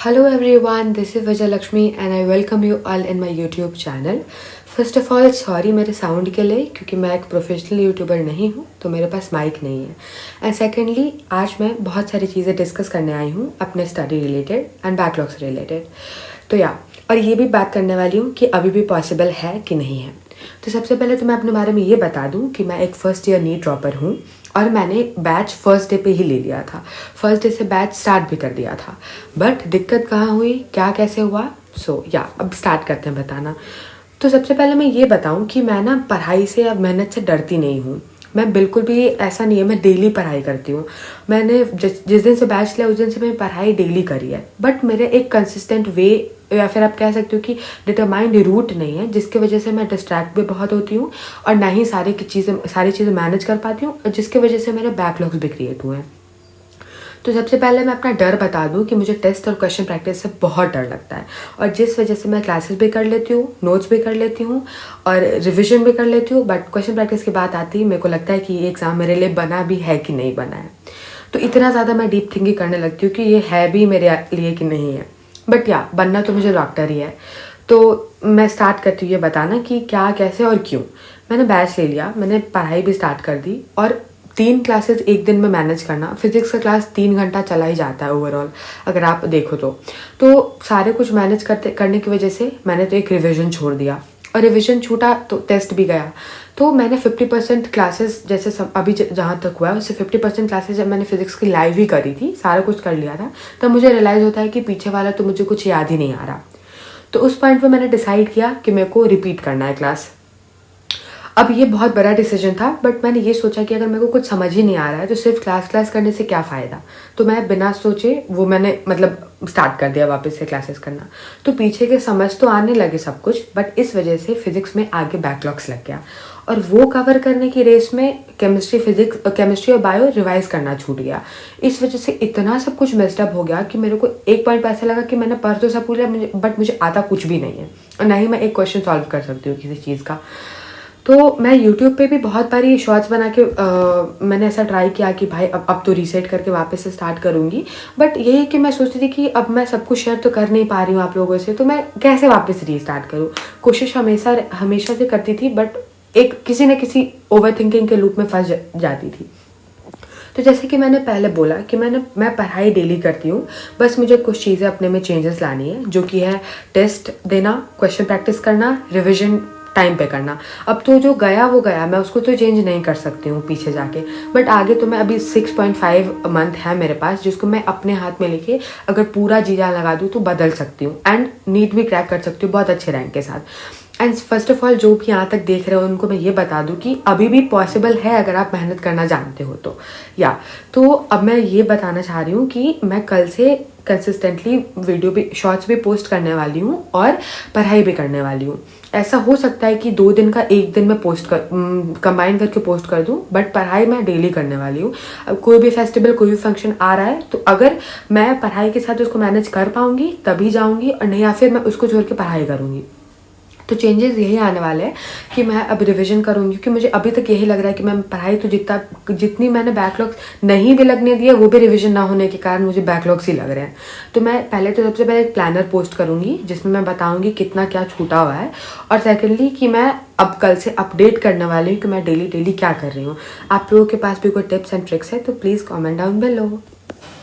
Hello everyone, this is Vijay Lakshmi and I welcome you all in my YouTube channel. First of all sorry मेरे sound के लिए, क्योंकि मैं एक professional YouTuber नहीं हूँ तो मेरे पास माइक नहीं है। एंड सेकेंडली आज मैं बहुत सारी चीज़ें डिस्कस करने आई हूँ अपने स्टडी रिलेटेड एंड बैकलॉग से रिलेटेड। तो और ये भी बात करने वाली हूँ कि अभी भी पॉसिबल है कि नहीं है। तो सबसे पहले तो मैं अपने बारे में ये बता दूँ कि मैं एक फर्स्ट ईयर नीट ड्रॉपर हूँ और मैंने बैच फर्स्ट डे पे ही ले लिया था। फर्स्ट डे से बैच स्टार्ट भी कर दिया था। बट दिक्कत कहाँ हुई, क्या कैसे हुआ, अब स्टार्ट करते हैं बताना। तो सबसे पहले मैं ये बताऊं कि मैं ना पढ़ाई से या मेहनत से डरती नहीं हूँ। मैं बिल्कुल भी ऐसा नहीं है, मैं डेली पढ़ाई करती हूँ। मैंने जिस दिन से बैच लिया उस दिन से मैंने पढ़ाई डेली करी है। बट मेरे एक कंसिस्टेंट वे या फिर आप कह सकते हो कि डिटरमाइंड रूट नहीं है, जिसकी वजह से मैं डिस्ट्रैक्ट भी बहुत होती हूँ और ना ही सारी चीज़ें मैनेज कर पाती हूँ, और जिसकी वजह से मेरे बैकलॉग्स भी क्रिएट हुए हैं। तो सबसे पहले मैं अपना डर बता दूं कि मुझे टेस्ट और क्वेश्चन प्रैक्टिस से बहुत डर लगता है, और जिस वजह से मैं क्लासेस भी कर लेती हूँ, नोट्स भी कर लेती हूँ और रिवीजन भी कर लेती हूँ। बट क्वेश्चन प्रैक्टिस की बात आती है, मेरे को लगता है कि ये एग्ज़ाम मेरे लिए बना भी है कि नहीं बना है। तो इतना ज़्यादा मैं डीप थिंकिंग करने लगती हूँ कि ये है भी मेरे लिए कि नहीं है। बट बनना तो मुझे डॉक्टर ही है। तो मैं स्टार्ट करती हूँ ये बताना कि क्या, कैसे और क्यों। मैंने बैच ले लिया, मैंने पढ़ाई भी स्टार्ट कर दी, और 3 क्लासेस एक दिन में मैनेज करना। फिजिक्स का क्लास 3 घंटा चला ही जाता है ओवरऑल अगर आप देखो तो सारे कुछ मैनेज करने की वजह से मैंने तो एक रिवीजन छोड़ दिया, और रिवीजन छूटा तो टेस्ट भी गया। तो मैंने 50% क्लासेस जैसे अभी जहाँ तक हुआ है उससे 50% क्लासेस जब मैंने फिजिक्स की लाइव ही करी थी, सारा कुछ कर लिया था, तब मुझे रियलाइज़ होता है कि पीछे वाला तो मुझे कुछ याद ही नहीं आ रहा। तो उस पॉइंट पे मैंने डिसाइड किया कि मेरे को रिपीट करना है क्लास। अब ये बहुत बड़ा डिसीजन था, बट मैंने ये सोचा कि अगर मेरे को कुछ समझ ही नहीं आ रहा है तो सिर्फ क्लास करने से क्या फ़ायदा। तो मैं बिना सोचे वो मैंने स्टार्ट कर दिया वापस से क्लासेस करना। तो पीछे के समझ तो आने लगे सब कुछ, बट इस वजह से फिजिक्स में आगे बैकलॉग्स लग गया, और वो कवर करने की रेस में केमिस्ट्री और बायो रिवाइज करना छूट गया। इस वजह से इतना सब कुछ मेस्ड अप हो गया कि मेरे को एक पॉइंट पर ऐसा लगा कि मैंने पढ़ तो सब पूरा बट मुझे आता कुछ भी नहीं है, और ना ही मैं एक क्वेश्चन सॉल्व कर सकती हूँ किसी चीज़ का। तो मैं YouTube पे भी बहुत बारी शॉर्ट्स बना के मैंने ऐसा ट्राई किया कि भाई अब तो रीसेट करके वापस से स्टार्ट करूँगी। बट यही कि मैं सोचती थी कि अब मैं सब कुछ शेयर तो कर नहीं पा रही हूँ आप लोगों से, तो मैं कैसे वापस रीस्टार्ट करूँ। कोशिश हमेशा से करती थी, बट एक किसी न किसी ओवर थिंकिंग के लूप में फंस जाती थी। तो जैसे कि मैंने पहले बोला कि मैं पढ़ाई डेली करती हूँ, बस मुझे कुछ चीज़ें अपने में चेंजेस लानी है, जो कि है टेस्ट देना, क्वेश्चन प्रैक्टिस करना, रिविजन टाइम पे करना। अब तो जो गया वो गया, मैं उसको तो चेंज नहीं कर सकती हूँ पीछे जाके। बट आगे तो मैं अभी 6.5 मंथ है मेरे पास, जिसको मैं अपने हाथ में लेके अगर पूरा जी जान लगा दूँ तो बदल सकती हूँ, एंड नीट भी क्रैक कर सकती हूँ बहुत अच्छे रैंक के साथ। एंड फर्स्ट ऑफ ऑल जो भी यहाँ तक देख रहे हो उनको मैं ये बता दूँ कि अभी भी पॉसिबल है अगर आप मेहनत करना जानते हो तो। तो अब मैं ये बताना चाह रही हूँ कि मैं कल से कंसिस्टेंटली वीडियो भी, शॉर्ट्स भी पोस्ट करने वाली हूँ और पढ़ाई भी करने वाली हूँ। ऐसा हो सकता है कि 2 दिन का एक दिन में कंबाइन करके पोस्ट कर दूँ, बट पढ़ाई मैं डेली करने वाली हूँ। अब कोई भी फेस्टिवल, कोई भी फंक्शन आ रहा है तो अगर मैं पढ़ाई के साथ उसको मैनेज कर पाऊँगी तभी जाऊँगी, और नहीं या फिर मैं उसको छोड़ के पढ़ाई करूँगी। तो चेंजेस यही आने वाले हैं कि मैं अब रिवीजन करूँगी, क्योंकि मुझे अभी तक यही लग रहा है कि मैं पढ़ाई तो जितनी मैंने बैकलॉग्स नहीं भी लगने दिए, वो भी रिवीजन ना होने के कारण मुझे बैकलॉग्स ही लग रहे हैं। तो मैं सबसे पहले एक प्लानर पोस्ट करूँगी जिसमें मैं बताऊँगी कितना क्या छूटा हुआ है, और सेकेंडली कि मैं अब कल से अपडेट करने वाली हूँ कि मैं डेली क्या कर रही हूँ। आप लोगों के पास भी कोई टिप्स एंड ट्रिक्स है तो प्लीज़ कॉमेंट डाउन बिलो।